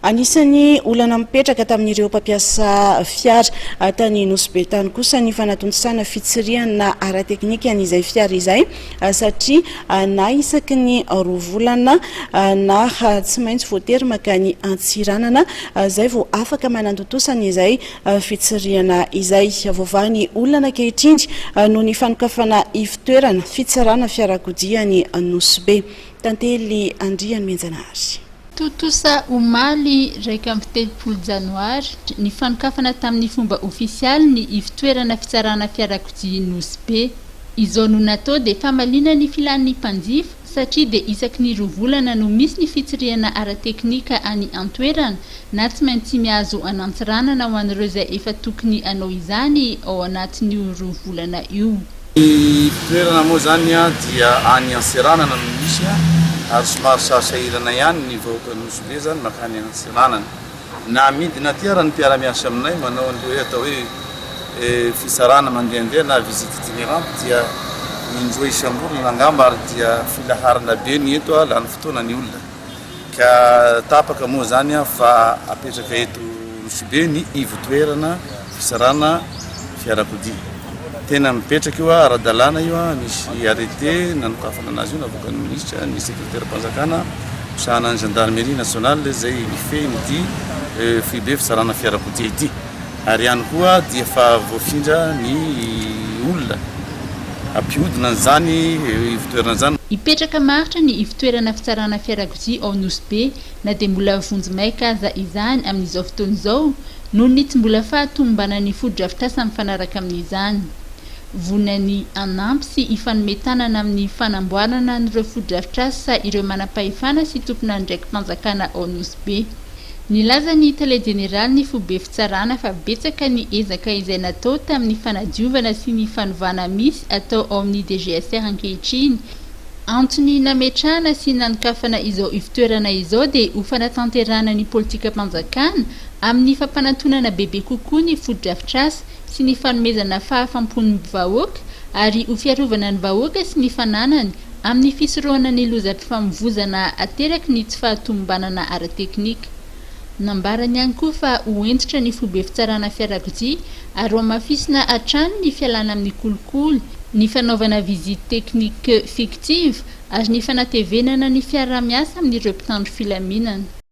Anisany olana mipetraka tamin'ireo mpampiasa fiara tany Nosy tany kosa ny fanatontosana fitsiriana ara-teknika an'izay fiara izay satria na isaky ny 2 volana na tsy maintsy voatery makany antsiranana zay vao afaka manatotosana izay fitsiriana izay. Vaovany olana ankehitriny no ny fanokafana ivitoerana fitsarana fiarakodia ny Nosy tantely Andriany Menjanahary. Totosa omaly 17 janoary ny fanokafana tamin'ny fomba ofisialy ny ivitoerana fitsarana fiarakodia Nosy izao no natao dia famalina ny filan'ny mpanjifa satria dia isaky ny 2 volana no misy ny fitsiriana ara-teknika any antoerana na tsy maintsy miazo anantsiranana ho an'ireo izay efa tokony anao izany ao anatin'io 2 volana io. Ny fitoerana moa zany dia any antsiranana no misy ary somary sasahirana ihany ny vahoaka Nosy zany makany antsiranana na midina ty raha ny mpiara-miasa aminay manao an'ilay atao hoe fisarana mandehandeha na visite itinérante dia indroa isam-bolana angamba ary dia filaharana be ny eto lany fotoana ny olona ka tapaka moa zany fa apetraka eto Nosy ny ivitoerana fisarana fiarakodia. Tena mipetraka io ara-dalàna io misy arrêté nanokafana anazy io navoakan'ny ministra ny secrétaire mpanjakana misahana ny gendarmerie nationale zay nifehiny ity fibe fisarana fiarakodia ity ary ihany koa dia fa voafindra ny olona ampihodina an'izany ivitoerana zany. Ipetraka maritra ny ivitoerana fitsarana fiarakodia ao Nosy na dia mbola vonjy maika aza izany amin'izao fotoana izao noho ny tsy mbola fahatombana ny foto-drafitrasa mifanaraka amin'izany. Vonany anampy sy ifanometanana amin'ny fanamboarana n'ireo foto-drafitrasa ireo manam-pahefana sy tompona ndraiky mpanjakana ao Nosy. Nilaza ny télé général ny fobe fitsarana fa betsaka ny ezaka izay natao tamin'ny fanadiovana sy ny fanovana misy atao ao amin'ny DGSR ankehitriny. Antony nametrahana sy nanokafana izao ivitoerana izao dia ho fanatanterana ny politika mpanjakana amin'ny fampanantonana bebe kokoa ny foto-drafitrasa sy ny fanomezana fahafampony vahoaka ary ho fiarovana ny vahoaka sy ny fananany amin'ny fisorohana ny lozam-pifamoivoizana ateraky ny tsy fahatombanana ara-teknika. Nambarany ihany koa fa ho entitra ny fobe fitsarana fiarakodia ary ho amafisina hatrany ny fialana amin'ny kolikoly, ny fanaovana visite technique fictive ary ny fanatevenana ny fiara-miasa amin'ireo mpitandro filaminana.